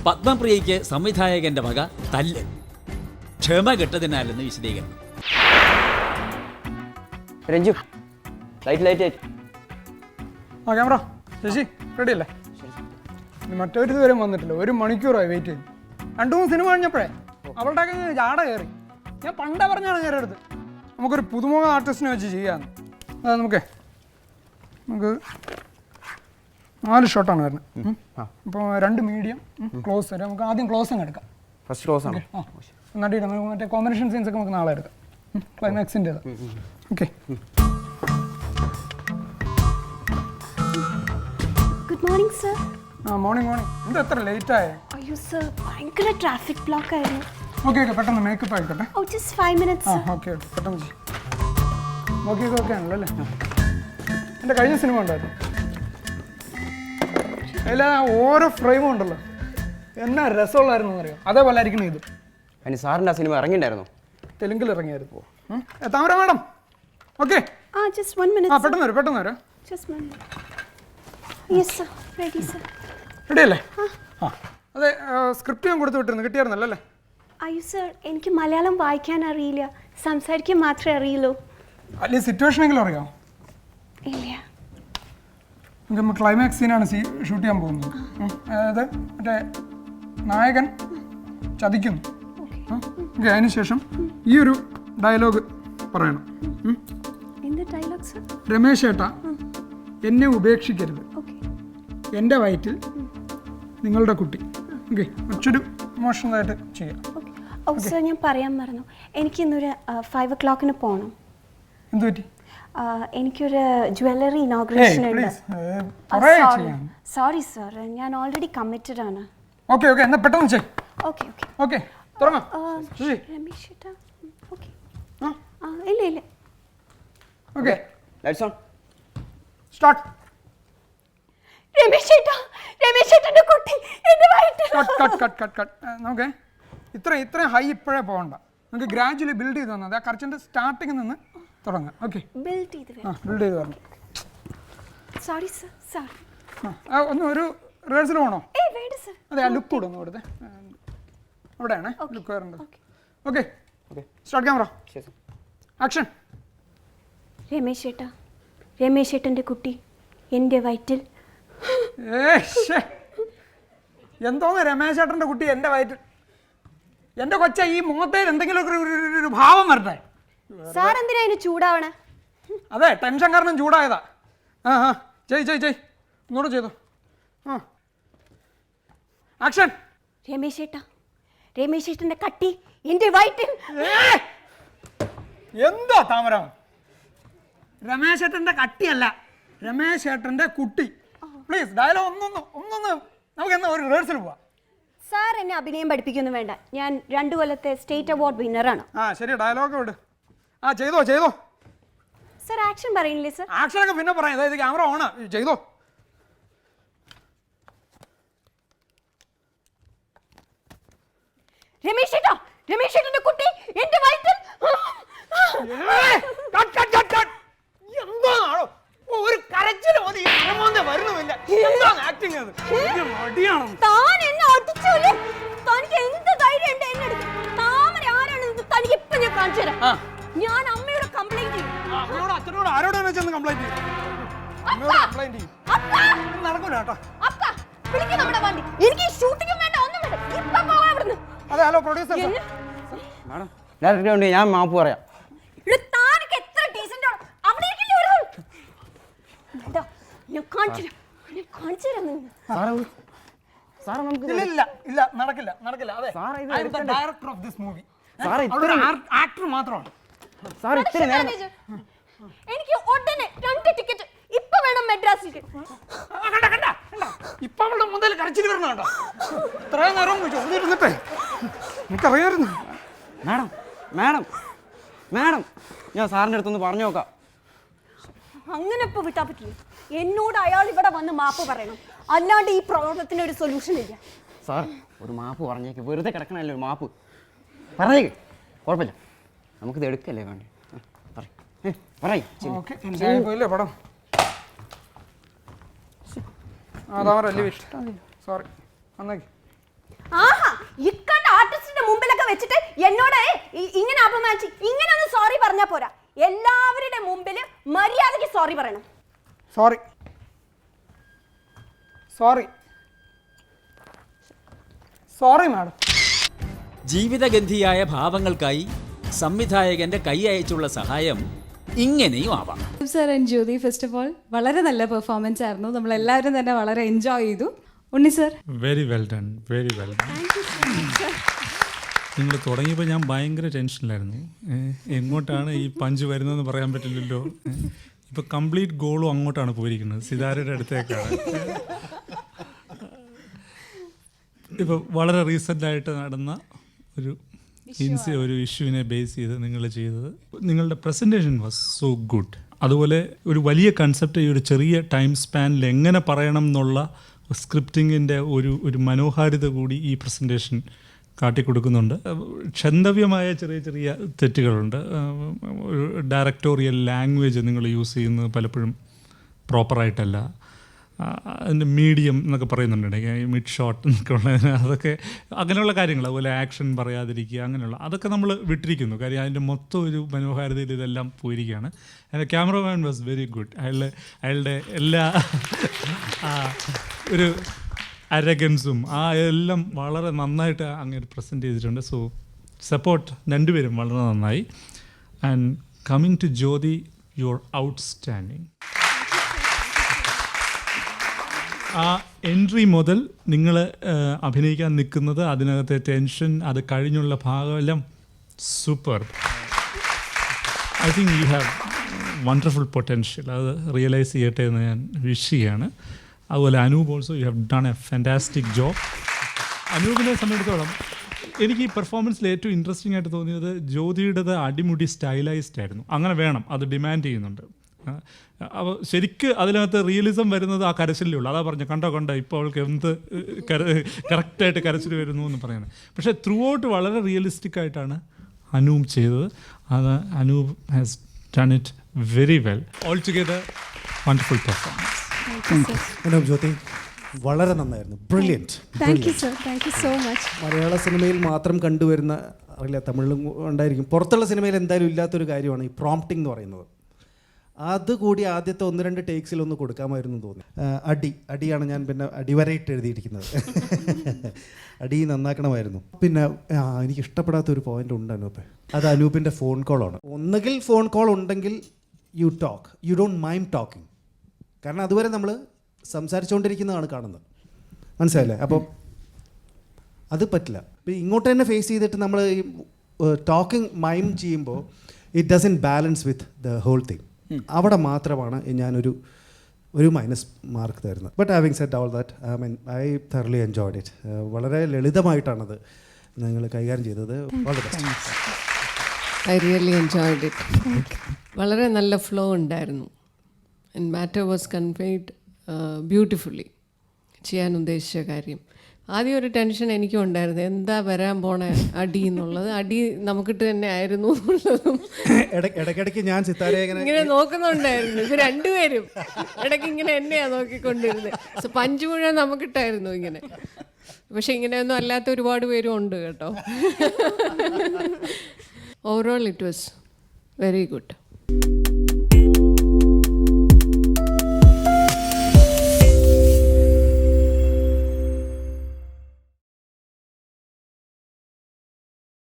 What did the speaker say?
പത്മപ്രിയയ്ക്ക് സംവിധായകന്റെ വക തല്ല്. ക്ഷമ കെട്ടതിനാലെന്ന് വിശദീകരണം. രഞ്ജു, ലൈറ്റ്. ആ ക്യാമറ ശശി റെഡി അല്ലേ? മറ്റൊരു ഇതുവരെ വന്നിട്ടില്ല. 1 മണിക്കൂറായി വെയിറ്റ് ചെയ്തു. 2-3 സിനിമ കഴിഞ്ഞപ്പോഴേ അവളുടെ ജാട കയറി. ഞാൻ പണ്ടേ പറഞ്ഞാണ് നേരെ അടുത്ത് നമുക്കൊരു പുതുമുഖ ആർട്ടിസ്റ്റിനെ വെച്ച് ചെയ്യാമെന്ന്. അതായത് നമുക്ക് 4 ഷോട്ടാണ് വരുന്നത്. അപ്പോൾ 2 മീഡിയം ക്ലോസ് വരെ. നമുക്ക് ആദ്യം ക്ലോസ് അങ്ങ് എടുക്കാം. ഫസ്റ്റ് ക്ലോസ് ആണ്. എന്നിട്ട് നമുക്ക് മറ്റേ കോമ്പിനേഷൻ സീൻസ് ഒക്കെ നമുക്ക് നാളെ എടുക്കാം. ക്ലൈമാക്സിൻ്റെ okay. Good morning sir. Morning. എന്താ എത്ര ലേറ്റ് ആയേ? അയ്യോ സർ, ഭയങ്കര ട്രാഫിക് ബ്ലോക്ക് ആയിരുന്നു. ഓക്കെ പെട്ടെന്ന് മേക്കപ്പ് ആയിക്കോട്ടെ. Oh just 5 minutes. ഓക്കെ പെട്ടെന്ന് ഓക്കെ ആണല്ലോ അല്ലേ? എൻ്റെ കഴിഞ്ഞ സിനിമ ഉണ്ടായിരുന്നു. അതിൽ ഓരോ ഫ്രെയിമും ഉണ്ടല്ലോ, എന്നാ രസമുള്ളായിരുന്നു അറിയാം. അതേപോലെ ആയിരിക്കണം ഇത്. അതിന് സാറിൻ്റെ ആ സിനിമ ഇറങ്ങിയിട്ടുണ്ടായിരുന്നു? തെലുങ്കിൽ ഇറങ്ങിയായിരുന്നു. താമര മാഡം ഓക്കെ. Just 1 minute. പെട്ടെന്ന് വരാം. Just 1 minute. Yes sir, ready sir. Ready അല്ലേ? അതെ, സ്ക്രിപ്റ്റ് ഞാൻ കൊടുത്തു വിട്ടിരുന്നു. കിട്ടിയായിരുന്നല്ലോ അല്ലേ? അയ്യോ സർ, എനിക്ക് മലയാളം വായിക്കാൻ അറിയില്ല, സംസാരിക്കാൻ മാത്രമേ അറിയുള്ളൂ. അല്ലെ സിറ്റുവേഷനെങ്കിലും അറിയാം? ഇല്ല. നമുക്ക് ക്ലൈമാക്സ് സീനാണ് ഷൂട്ട് ചെയ്യാൻ പോകുന്നത്. അതായത് മറ്റേ നായകൻ ചതിക്കുന്നു. അതിനുശേഷം ഈ ഒരു ഡയലോഗ് പറയണം. എന്ത് ഡയലോഗ് സർ? രമേശ് ഏട്ടാ, എന്നെ ഉപേക്ഷിക്കരുത്, എൻ്റെ വയറ്റിൽ നിങ്ങളുടെ കുട്ടി. ഓക്കെ, മറ്റൊരു ഇമോഷണലായിട്ട് ചെയ്യാം. ഓ സർ, ഞാൻ പറയാൻ മറന്നു. എനിക്കിന്നൊരു 5 o'clock പോകണം. എന്ത് പറ്റി? എനിക്കൊരു ജ്വല്ലറി ഇനോഗ്രേഷൻ ഉണ്ട്. സോറി സർ, ഞാൻ ഓൾറെഡി കമ്മിറ്റഡ് ആണ്. ഓക്കെ എന്നാ പെട്ടെന്ന് ചെയ്യ്. ഓക്കെ തുടങ്ങാം. രമേശ് ചേട്ടാ, ഓക്കെ. ഇല്ല okay lights on, start. Ramesh ചേട്ടന്റെ കുട്ടി എന്റെ വയറ്റിൽ. കട്ട്. നമുക്ക് ഇത്രയും ഹൈ ഇപ്പോഴേ പോകണ്ട. നമുക്ക് ഗ്രാജുവലി ബിൽഡ് ചെയ്ത് വന്നത്. ആ കറക്റ്റിൻ്റെ സ്റ്റാർട്ടിങ്ങിൽ നിന്ന് തുടങ്ങാം. ഓക്കെ, ബിൽഡ് ചെയ്ത് വരണം. Sorry sir. ഒന്ന് ഒരു റിഹേഴ്സൽ പോകണോ? അതെ, ആ ലുക്ക് കൂടെ ഒന്ന് കൊടുത്തേ. അവിടെയാണ് ലുക്ക് വരേണ്ടത്. Okay start camera action. Ramesh ചേട്ടന്റെ കുട്ടി എൻ്റെ വയറ്റിൽ. എന്തോന്ന് രമേശ് ചേട്ടൻ്റെ കുട്ടി എൻ്റെ വയറ്റിൽ? എൻ്റെ കൊച്ച, ഈ മുഖത്തേൽ എന്തെങ്കിലുമൊക്കെ ഒരു ഭാവം വരട്ടെ. സാർ എന്തിനാ അതിന് ചൂടാവണേ? അതെ, ടെൻഷൻ കാരണം ചൂടായതാ. ചെയ് ഇങ്ങോട്ട് ചെയ്തോ. ആക്ഷൻ. രമേശ് ചേട്ടന്റെ കട്ടി എൻ്റെ വയറ്റിൽ. എന്താ താമരം? രമേശ് ചേട്ടൻ്റെ കട്ടിയല്ല, രമേശ് ചേട്ടൻ്റെ കുട്ടി. പ്ലീസ് ഡയലോഗ് ഒന്നൊന്ന് നമുക്ക് എന്നാ ഒരു റിഹേഴ്സൽ പോവാം. സാർ എന്നെ അഭിനയം പഠിപ്പിക്കൊന്നും വേണ്ട. ഞാൻ 2 കൊല്ലത്തെ സ്റ്റേറ്റ് അവാർഡ് വിന്നറാണ്. ശരി, ഡയലോഗ് വിട്. ചെയ്തോ. സർ ആക്ഷൻ പറയുന്നില്ലേ സർ? ആക്ഷനൊക്കെ പിന്നെ പറയാം. അതായത് ക്യാമറ ഓണാ. ചെയ്തോ. രമേശ് ചേട്ടന്റെ കുട്ടി എൻ്റെ വയറ്റിൽ. എന്താണോ ഒരു കരച്ചിൽ മതി, വരുന്നില്ല. എന്താണ് ആക്ടിങ്? അത് മടിയാണോ? താൻ എന്നെ അടിച്ചോലെ. തനിക്ക് എന്ത് ധൈര്യം ഉണ്ട് എന്നെ എടുക്കാൻ? താമര ആരാണ്? തനിക്ക് ഇപ്പൊ ഞാൻ കാണിച്ചു തരാം. ഞാൻ അമ്മയോട് കംപ്ലൈന്റ് ചെയ്യും. അമ്മയോട് അച്ഛനോട് ആരോടാണ് ചെന്ന് കംപ്ലൈന്റ് ചെയ്യും? നടക്കൂല കേട്ടോ. വിളിക്കും നമ്മുടെ വണ്ടി. എനിക്ക് ഷൂട്ടിംഗും വേണ്ട, ഒന്നും വേണ്ട. ഇപ്പൊ പോവാ ഇവിടുന്ന്. അതെ, ഹലോ പ്രൊഡ്യൂസർ. മാഡം ഞാൻ മാപ്പ് പറയാം. താനൊക്കെ എത്ര ഡീസന്റ് ആണ്. അവിടേക്കല്ലേ ഒരു ഞാൻ കാണിച്ചു ഇല്ല, നടക്കില്ല. അതെ, director of this movie. Actor മാത്രമാണ്. എനിക്ക് ഉടനെ 2 ടിക്കറ്റ് ഇപ്പൊ വേണം മെഡ്രാസിലേക്ക്. ഇപ്പൊ അവളുടെ മുതൽ കരച്ചിൽ വരണോ? ഇത്രയും നേരം ചോദിച്ചിരുന്നിട്ടേ എനിക്കറിയായിരുന്നു. മാഡം ഞാൻ സാറിൻ്റെ അടുത്തൊന്ന് പറഞ്ഞു നോക്കാം. അങ്ങനെ ഇപ്പൊ വിട്ടാ പറ്റില്ല. എന്നോട് അയാൾ ഇവിടെ വന്ന് മാപ്പ് പറയണം, അല്ലാണ്ട് ഈ പ്രോബ്ലത്തിന് ഒരു സൊല്യൂഷൻ ഇല്ല. സാർ ഒരു മാപ്പ് പറഞ്ഞേക്ക്, വെറുതെ കിടക്കണല്ലോ ഒരു മാപ്പ് പറഞ്ഞേക്ക്. കുഴപ്പമില്ല, നമുക്കിത് എടുക്കല്ലേ വേണ്ടി. പറയല്ലേ പടം. സോറി വന്നേക്ക്. ഇതൊക്കെ വെച്ചിട്ട് എന്നോട് ഇങ്ങനെ അപമാനിച്ച് ഇങ്ങനെ ഒന്ന് സോറി പറഞ്ഞാ പോരാ, എല്ലാവരുടെ മുമ്പിൽ മര്യാദയ്ക്ക് സോറി പറയണം. Sorry sorry sorry madam. ജീവിതഗന്ധിയായ ഭാവങ്ങൾക്കായി സംവിധായകന്റെ കൈ അയച്ചുള്ള സഹായം ഇങ്ങനെയും ആവാം. Sir and Jyothi, first of all വളരെ നല്ല പെർഫോമൻസ് ആയിരുന്നു. നമ്മളെല്ലാവരും തന്നെ വളരെ എൻജോയ് ചെയ്തു. Unni sir, very well done, very well done. നിങ്ങൾ തുടങ്ങിയപ്പോൾ ഞാൻ ഭയങ്കര ടെൻഷനിലായിരുന്നു. എങ്ങോട്ടാണ് ഈ പഞ്ച് വരുന്നതെന്ന് പറയാൻ പറ്റില്ലല്ലോ. ഇപ്പോൾ കംപ്ലീറ്റ് ഗോളും അങ്ങോട്ടാണ് പോയിരിക്കുന്നത്, സിതാരയുടെ അടുത്തേക്കാണ്. ഇപ്പോൾ വളരെ റീസെൻ്റായിട്ട് നടന്ന ഒരു ഇഷ്യൂവിനെ ബേസ് ചെയ്ത് നിങ്ങൾ ചെയ്തത്, നിങ്ങളുടെ പ്രസൻറ്റേഷൻ വാസ് സോ ഗുഡ്. അതുപോലെ ഒരു വലിയ കൺസെപ്റ്റ് ഈ ഒരു ചെറിയ ടൈം സ്പാനിൽ എങ്ങനെ പറയണം എന്നുള്ള സ്ക്രിപ്റ്റിങ്ങിൻ്റെ ഒരു മനോഹാരിത കൂടി ഈ പ്രസൻറ്റേഷൻ കാട്ടിക്കൊടുക്കുന്നുണ്ട്. ക്ഷന്തവ്യമായ ചെറിയ ചെറിയ തെറ്റുകളുണ്ട്. ഒരു ഡയറക്ടോറിയൽ ലാംഗ്വേജ് നിങ്ങൾ യൂസ് ചെയ്യുന്നത് പലപ്പോഴും പ്രോപ്പറായിട്ടല്ല. അതിൻ്റെ മീഡിയം എന്നൊക്കെ പറയുന്നുണ്ട്, മിഡ് ഷോട്ട് എന്നൊക്കെ ഉള്ള, അതൊക്കെ അങ്ങനെയുള്ള കാര്യങ്ങൾ. അതുപോലെ ആക്ഷൻ പറയാതിരിക്കുക, അങ്ങനെയുള്ള അതൊക്കെ നമ്മൾ വിട്ടിരിക്കുന്നു. കാര്യം അതിൻ്റെ മൊത്തം ഒരു മനോഹാരിതയിൽ ഇതെല്ലാം പോയിരിക്കുകയാണ്. അതിൻ്റെ ക്യാമറമാൻ വാസ് വെരി ഗുഡ്. അയാളുടെ എല്ലാ ഒരു അരഗൻസും എല്ലാം വളരെ നന്നായിട്ട് അങ്ങനെ പ്രസൻറ്റ് ചെയ്തിട്ടുണ്ട്. സോ സപ്പോർട്ട് രണ്ടുപേരും വളരെ നന്നായി. And coming to Jyothi, you are outstanding. ആ എൻട്രി മുതൽ നിങ്ങൾ അഭിനയിക്കാൻ നിൽക്കുന്നത്, അതിനകത്തെ ടെൻഷൻ, അത് കഴിഞ്ഞുള്ള ഭാഗമെല്ലാം super. I think you have wonderful potential. അത് റിയലൈസ് ചെയ്യട്ടെ എന്ന് ഞാൻ വിഷ് ചെയ്യാണ്. അതുപോലെ Anoop also, you have done a fantastic job. അനൂപിനെ സംബന്ധിച്ചിടത്തോളം എനിക്ക് ഈ പെർഫോമൻസിൽ ഏറ്റവും ഇൻട്രസ്റ്റിംഗ് ആയിട്ട് തോന്നിയത് ജ്യോതിയുടേത് അടിമുടി സ്റ്റൈലൈസ്ഡ് ആയിരുന്നു. അങ്ങനെ വേണം, അത് ഡിമാൻഡ് ചെയ്യുന്നുണ്ട്. അപ്പോൾ ശരിക്ക് അതിനകത്ത് റിയലിസം വരുന്നത് ആ കരച്ചിലേ ഉള്ളൂ. അതാ പറഞ്ഞു, കണ്ടോ ഇപ്പോൾ അവൾക്ക് എന്ത് കറക്റ്റായിട്ട് കരച്ചിൽ വരുന്നു എന്ന് പറയുന്നത്. പക്ഷേ ത്രൂ ഔട്ട് വളരെ റിയലിസ്റ്റിക് ആയിട്ടാണ് അനൂപ് ചെയ്തത്. അത് Anoop has done it very well. All together wonderful performance. Anoop, Jyothi വളരെ നന്നായിരുന്നു. Brilliant. Thank you sir, thank you so much. മലയാള സിനിമയിൽ മാത്രം കണ്ടുവരുന്ന, അറിയില്ല തമിഴിലും ഉണ്ടായിരിക്കും, പുറത്തുള്ള സിനിമയിൽ എന്തായാലും ഇല്ലാത്തൊരു കാര്യമാണ് ഈ പ്രോംപ്റ്റിംഗ് എന്ന് പറയുന്നത്. അതുകൂടി ആദ്യത്തെ 1-2 ടേക്സിൽ ഒന്ന് കൊടുക്കാമായിരുന്നു തോന്നി. അടിയാണ് ഞാൻ പിന്നെ അടിവരയിട്ട് എഴുതിയിരിക്കുന്നത്. അടി നന്നാക്കണമായിരുന്നു. പിന്നെ എനിക്ക് ഇഷ്ടപ്പെടാത്തൊരു പോയിന്റ് ഉണ്ട് അനൂപ്, അത് അനൂപിൻ്റെ ഫോൺ കോളാണ്. ഒന്നുകിൽ ഫോൺ കോൾ ഉണ്ടെങ്കിൽ you talk, you don't mind talking. കാരണം അതുവരെ നമ്മൾ സംസാരിച്ചുകൊണ്ടിരിക്കുന്നതാണ് കാണുന്നത്, മനസ്സിലായില്ലേ? അപ്പോൾ അത് പറ്റില്ല. ഇപ്പം ഇങ്ങോട്ട് തന്നെ ഫേസ് ചെയ്തിട്ട് നമ്മൾ ഈ ടോക്കിംഗ് മൈം ചെയ്യുമ്പോൾ it doesn't balance with the whole thing. അവിടെ മാത്രമാണ് ഞാനൊരു മൈനസ് മാർക്ക് തരുന്നത്. But having said all that, I thoroughly enjoyed it. വളരെ ലളിതമായിട്ടാണത് നിങ്ങൾ കൈകാര്യം ചെയ്തത്. All the best. I really enjoyed it. വളരെ നല്ല ഫ്ലോ ഉണ്ടായിരുന്നു. And matter was conveyed beautifully. ചെയ്യാൻ ഉദ്ദേശിച്ച കാര്യം. ആദ്യം ഒരു ടെൻഷൻ എനിക്കും ഉണ്ടായിരുന്നു, എന്താ വരാൻ പോണ അടി എന്നുള്ളത്. അടി നമുക്കിട്ട് തന്നെ ആയിരുന്നു എന്നുള്ളതും ഇടയ്ക്കിടയ്ക്ക് ഞാൻ സിത്താരയെ ഇങ്ങനെ നോക്കുന്നുണ്ടായിരുന്നു. ഇത് രണ്ടുപേരും ഇടയ്ക്ക് ഇങ്ങനെ എന്നെയാ നോക്കിക്കൊണ്ടിരുന്നത്. സോ പഞ്ച് മുഴുവൻ നമുക്കിട്ടായിരുന്നു ഇങ്ങനെ. പക്ഷെ ഇങ്ങനെയൊന്നും അല്ലാത്ത ഒരുപാട് പേരും ഉണ്ട് കേട്ടോ. Overall it was very good.